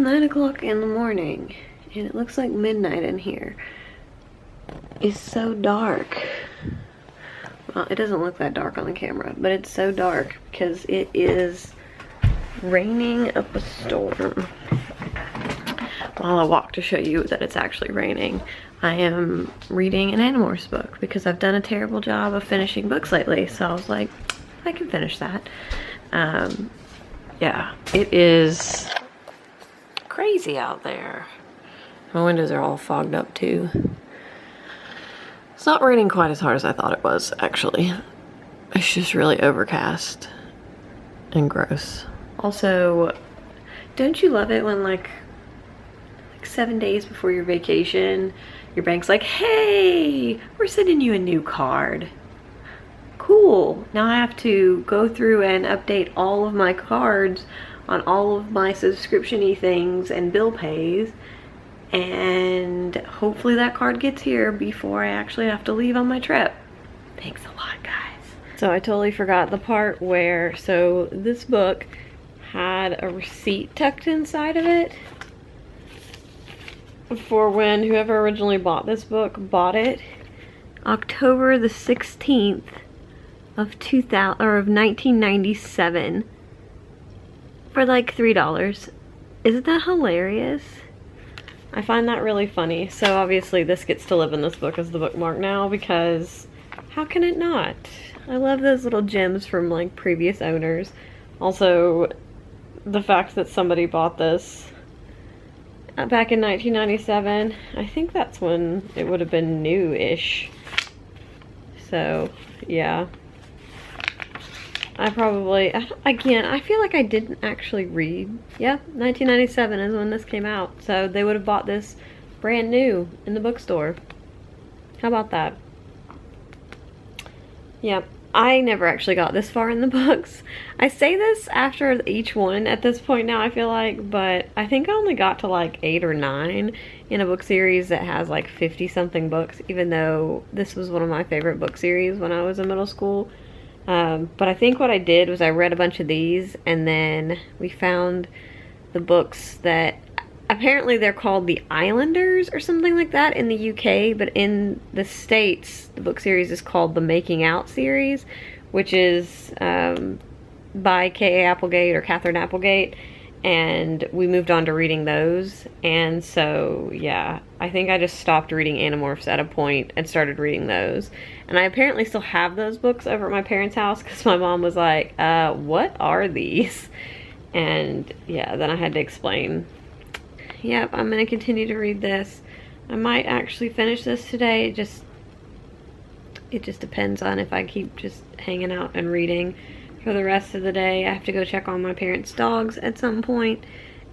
9 o'clock in the morning and it looks like midnight in here. It's so dark. Well, it doesn't look that dark on the camera, but it's so dark because it is raining up a storm. While I walk to show you that it's actually raining, I am reading an Animorphs book because I've done a terrible job of finishing books lately, so I was like, I can finish that. Yeah, it is crazy out there. My windows are all fogged up too. It's not raining quite as hard as I thought it was, actually. It's just really overcast and gross. Also, don't you love it when like 7 days before your vacation, your bank's like, hey, we're sending you a new card. Cool. Now I have to go through and update all of my cards on all of my subscription-y things and bill pays, and hopefully that card gets here before I actually have to leave on my trip. Thanks a lot, guys. So I totally forgot the part where, so this book had a receipt tucked inside of it for when whoever originally bought this book bought it October the 16th of 1997 for like $3. Isn't that hilarious? I find that really funny. So obviously this gets to live in this book as the bookmark now, because how can it not? I love those little gems from like previous owners. Also, the fact that somebody bought this back in 1997, I think that's when it would have been new-ish. So, yeah. I feel like I didn't actually read. Yeah, 1997 is when this came out. So they would have bought this brand new in the bookstore. How about that? Yeah, I never actually got this far in the books. I say this after each one at this point now, I feel like, but I think I only got to like 8 or 9 in a book series that has like 50-something books, even though this was one of my favorite book series when I was in middle school. But I think what I did was I read a bunch of these, and then we found the books that apparently they're called the Islanders or something like that in the UK, but in the States the book series is called the Making Out series, which is by K.A. Applegate or Catherine Applegate, and we moved on to reading those. And so yeah, I think I just stopped reading Animorphs at a point and started reading those. And I apparently still have those books over at my parents' house because my mom was like, what are these? And yeah, then I had to explain, yep, I'm gonna continue to read this. I might actually finish this today. It just depends on if I keep just hanging out and reading for the rest of the day. I have to go check on my parents' dogs at some point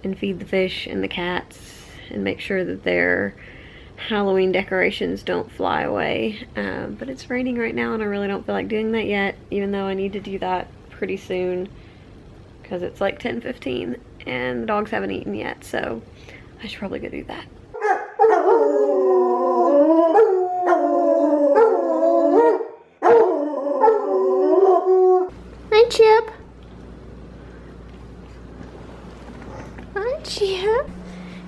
and feed the fish and the cats and make sure that their Halloween decorations don't fly away. But it's raining right now and I really don't feel like doing that yet, even though I need to do that pretty soon because it's like 10:15 and the dogs haven't eaten yet, so I should probably go do that. Hi, Chip. Hi, Chip.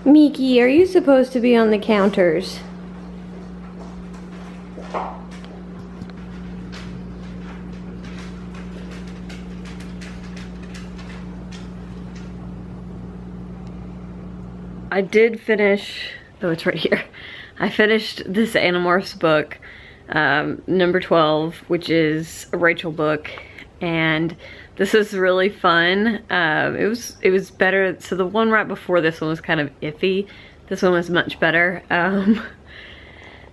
Miki, are you supposed to be on the counters? I did finish, oh, it's right here. I finished this Animorphs book, number 12, which is a Rachel book, and this is really fun. It was better. So the one right before this one was kind of iffy. This one was much better. It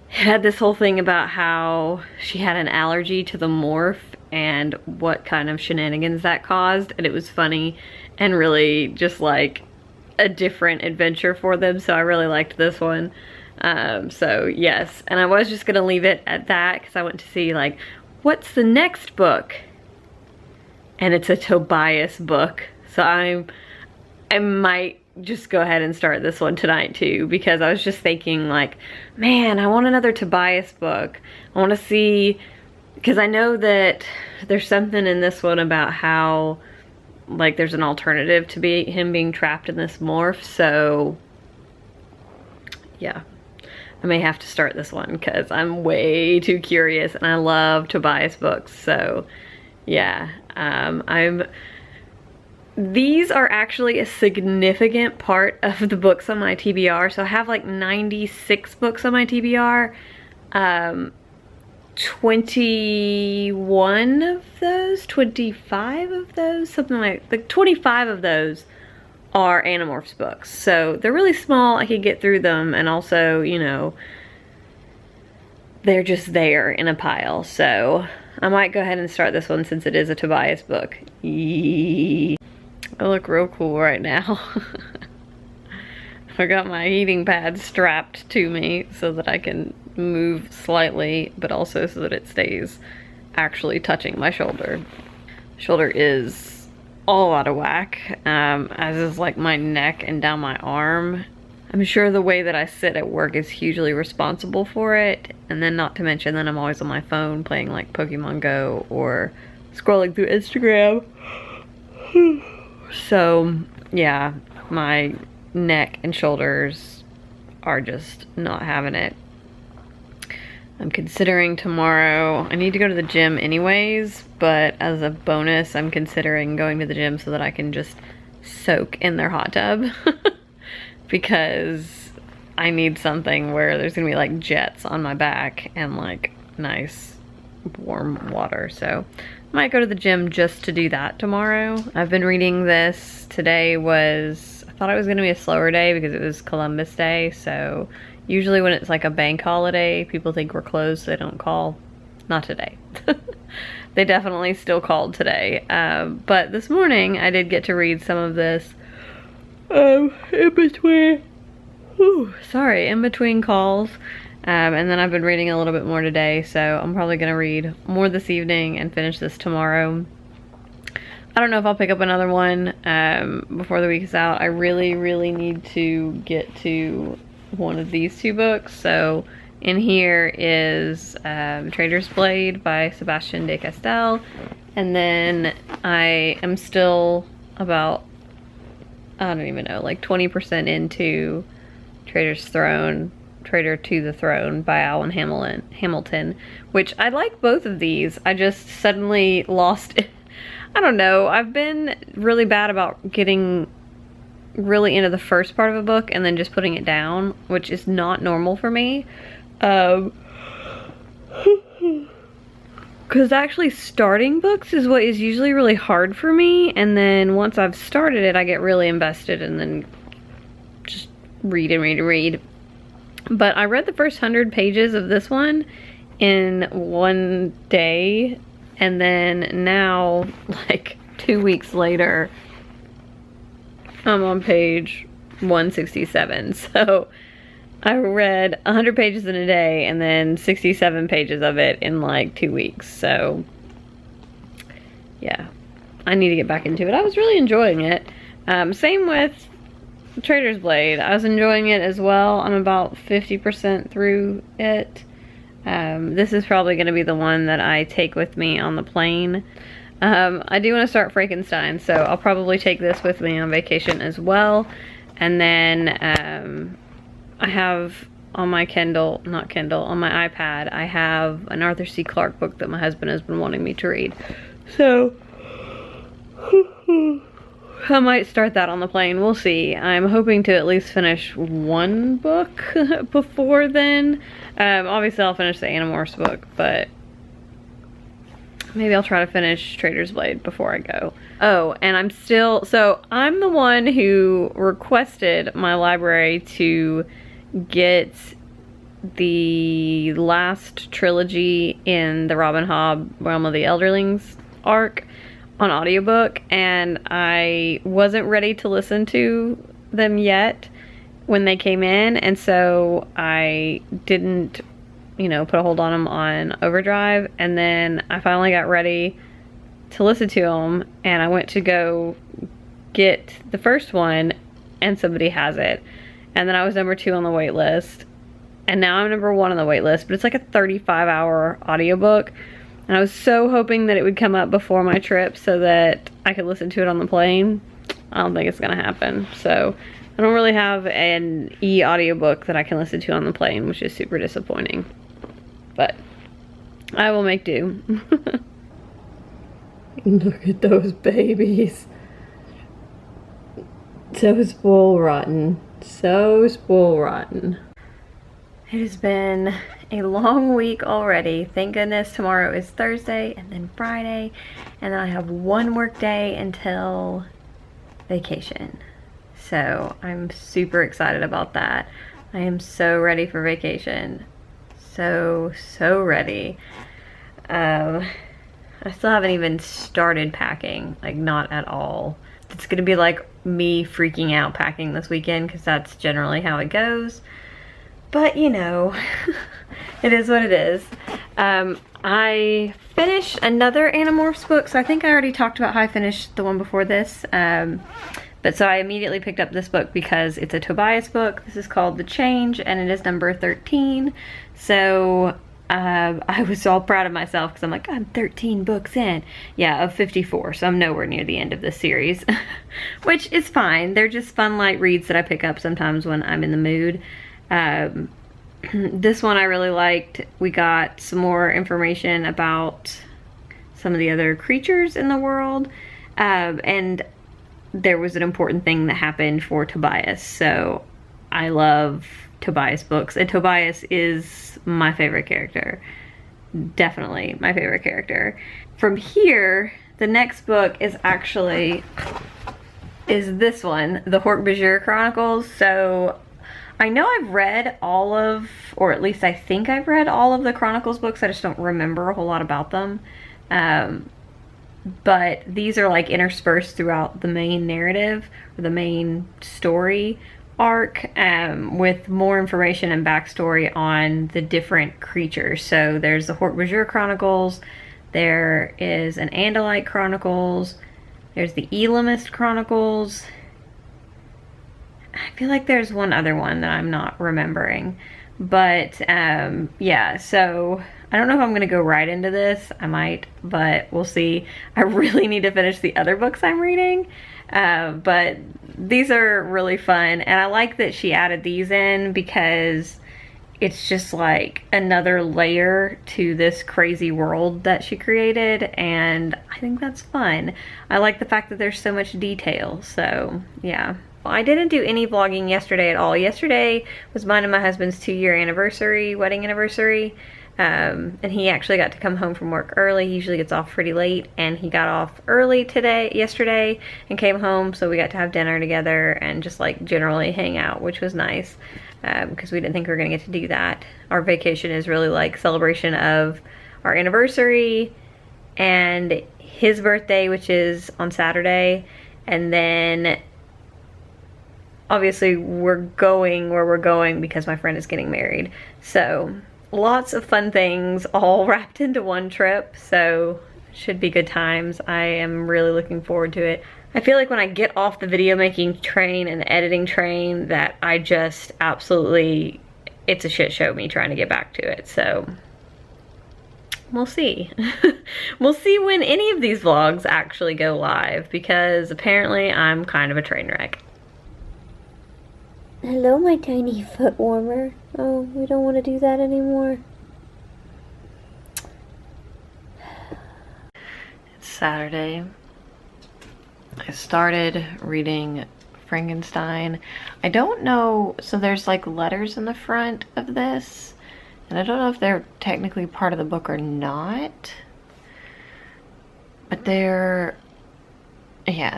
had this whole thing about how she had an allergy to the morph and what kind of shenanigans that caused, and it was funny and really just like a different adventure for them, so I really liked this one. So yes, and I was just gonna leave it at that because I went to see like, what's the next book? And it's a Tobias book, so I might just go ahead and start this one tonight too, because I was just thinking like, man, I want another Tobias book. I want to see, because I know that there's something in this one about how like there's an alternative to him being trapped in this morph. So yeah, I may have to start this one because I'm way too curious and I love Tobias books. So yeah, these are actually a significant part of the books on my TBR. So I have like 96 books on my TBR. 21 of those, 25 of those, something like 25 of those are Animorphs books. So they're really small, I could get through them, and also, you know, they're just there in a pile. So I might go ahead and start this one since it is a Tobias book. Yee. I look real cool right now. I got my heating pad strapped to me so that I can move slightly, but also so that it stays actually touching my shoulder. Shoulder is all out of whack, as is like my neck and down my arm. I'm sure the way that I sit at work is hugely responsible for it, and then not to mention that I'm always on my phone playing like Pokemon Go or scrolling through Instagram. So yeah, my neck and shoulders are just not having it. I'm considering tomorrow, I need to go to the gym anyways, but as a bonus, I'm considering going to the gym so that I can just soak in their hot tub. Because I need something where there's gonna be like jets on my back and like nice warm water. So I might go to the gym just to do that tomorrow. I've been reading this. Today was, I thought it was gonna be a slower day because it was Columbus Day. So usually when it's like a bank holiday, people think we're closed, so they don't call. Not today. They definitely still called today. But this morning I did get to read some of this in between, in between calls. And then I've been reading a little bit more today, so I'm probably gonna read more this evening and finish this tomorrow. I don't know if I'll pick up another one before the week is out. I really need to get to one of these two books. So in here is Trader's Blade by Sebastian de Castell, and then I am still about, I don't even know, like 20% into Trader to the Throne by Alan Hamilton, which I like both of these. I just suddenly lost it. I don't know, I've been really bad about getting really into the first part of a book and then just putting it down, which is not normal for me. Because actually starting books is what is usually really hard for me, and then once I've started it, I get really invested and then just read and read and read. But I read the first 100 pages of this one in one day, and then now, like 2 weeks later, I'm on page 167. So I read 100 pages in a day and then 67 pages of it in like 2 weeks. So yeah, I need to get back into it. I was really enjoying it. Same with Trader's Blade. I was enjoying it as well. I'm about 50% through it. This is probably going to be the one that I take with me on the plane. I do want to start Frankenstein, so I'll probably take this with me on vacation as well. And then I have on my Kindle, not Kindle, on my iPad, I have an Arthur C. Clarke book that my husband has been wanting me to read. So I might start that on the plane. We'll see. I'm hoping to at least finish one book before then. Obviously I'll finish the Animorphs book, but maybe I'll try to finish Trader's Blade before I go. Oh, and I'm still, so I'm the one who requested my library to get the last trilogy in the Robin Hobb Realm of the Elderlings arc on audiobook, and I wasn't ready to listen to them yet when they came in, and so I didn't, you know, put a hold on them on overdrive. And then I finally got ready to listen to them, and I went to go get the first one and somebody has it, and then I was number 2 on the wait list, and now I'm number 1 on the wait list. But it's like a 35-hour audiobook, And I was so hoping that it would come up before my trip so that I could listen to it on the plane. I don't think it's gonna happen. So I don't really have an e-audiobook that I can listen to on the plane, which is super disappointing. But I will make do. Look at those babies. So spoil rotten. So spoil rotten. It has been a long week already. Thank goodness tomorrow is Thursday and then Friday. And then I have one work day until vacation. So I'm super excited about that. I am so ready for vacation. So ready. I still haven't even started packing, like not at all. It's gonna be like me freaking out packing this weekend because that's generally how it goes. But you know, it is what it is. I finished another Animorphs book, so I think I already talked about how I finished the one before this. But so I immediately picked up this book because it's a Tobias book. This is called The Change and it is number 13. So I was all proud of myself because I'm like, I'm 13 books in. Yeah, of 54, so I'm nowhere near the end of this series. Which is fine. They're just fun light reads that I pick up sometimes when I'm in the mood. This one I really liked. We got some more information about some of the other creatures in the world. And there was an important thing that happened for Tobias. So I love Tobias books, and Tobias is my favorite character. Definitely my favorite character. From here, the next book is this one, the Hork-Bajir Chronicles. So I know I've read all of, or at least I think I've read all of the Chronicles books. I just don't remember a whole lot about them. But these are like interspersed throughout the main narrative, or the main story arc, with more information and backstory on the different creatures. So there's the Hork-Bajir Chronicles, there is an Andalite Chronicles, there's the Elamist Chronicles. I feel like there's one other one that I'm not remembering. But yeah, so I don't know if I'm gonna go right into this. I might, but we'll see. I really need to finish the other books I'm reading. But these are really fun, and I like that she added these in because it's just like another layer to this crazy world that she created, and I think that's fun. I like the fact that there's so much detail, so yeah. I didn't do any vlogging yesterday at all. Yesterday was mine and my husband's 2-year anniversary, wedding anniversary. And he actually got to come home from work early. He usually gets off pretty late, and he got off early yesterday, and came home, so we got to have dinner together and just like generally hang out, which was nice, because we didn't think we were gonna get to do that. Our vacation is really like celebration of our anniversary and his birthday, which is on Saturday, and then obviously we're going where we're going because my friend is getting married. So lots of fun things all wrapped into one trip, so should be good times. I am really looking forward to it. I feel like when I get off the video making train and the editing train that I just absolutely, it's a shit show me trying to get back to it, so we'll see. We'll see when any of these vlogs actually go live, because apparently I'm kind of a train wreck. Hello, my tiny foot warmer. Oh, we don't want to do that anymore. It's Saturday. I started reading Frankenstein. I don't know, so there's like letters in the front of this, and I don't know if they're technically part of the book or not, but they're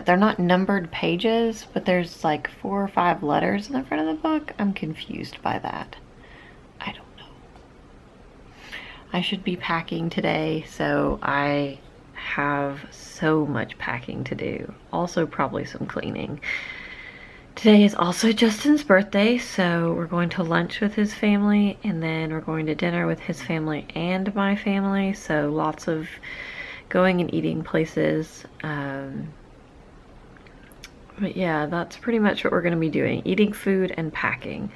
not numbered pages, but there's like 4 or 5 letters in the front of the book. I'm confused by that. I don't know. I should be packing today, so I have so much packing to do. Also probably some cleaning. Today is also Justin's birthday, so we're going to lunch with his family, and then we're going to dinner with his family and my family, so lots of going and eating places. But yeah, that's pretty much what we're going to be doing. Eating food and packing,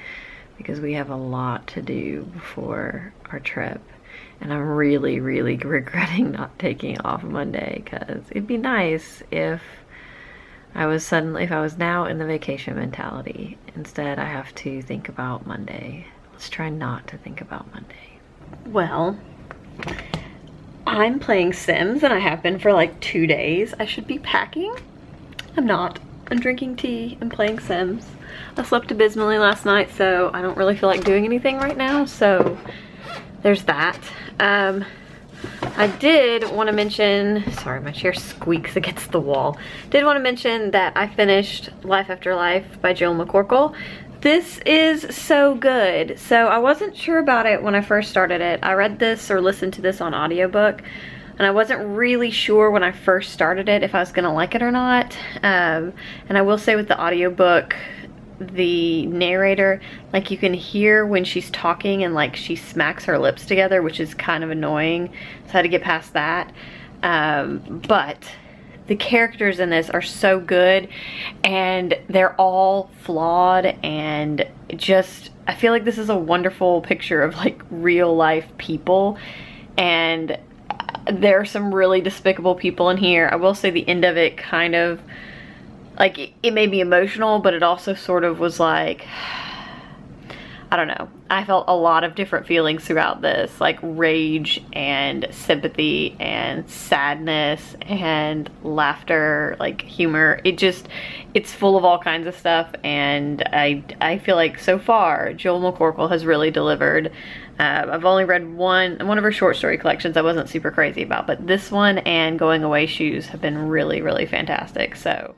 because we have a lot to do before our trip. and I'm really, really regretting not taking off Monday, because it'd be nice if I was now in the vacation mentality. Instead, I have to think about Monday. Let's try not to think about Monday. Well, I'm playing Sims, and I have been for like 2 days. I should be packing. I'm not. I'm drinking tea and playing Sims. I slept abysmally last night, so I don't really feel like doing anything right now, so there's that. I did want to mention, sorry, my chair squeaks against the wall. Did want to mention that I finished Life After Life by Joel McCorkle. This is so good. So I wasn't sure about it when I first started it. I read this or listened to this on audiobook, and I wasn't really sure when I first started it if I was gonna like it or not. And I will say with the audiobook, the narrator, like, you can hear when she's talking and like she smacks her lips together, which is kind of annoying, so I had to get past that. But the characters in this are so good, and they're all flawed, and just, I feel like this is a wonderful picture of like real life people, and there are some really despicable people in here. I will say the end of it kind of, like, it made me emotional, but it also sort of was like, I don't know. I felt a lot of different feelings throughout this, like rage and sympathy and sadness and laughter, like humor. It's full of all kinds of stuff, and I feel like so far Joel McCorkle has really delivered. I've only read one of her short story collections I wasn't super crazy about, but this one and Going Away Shoes have been really, really fantastic. So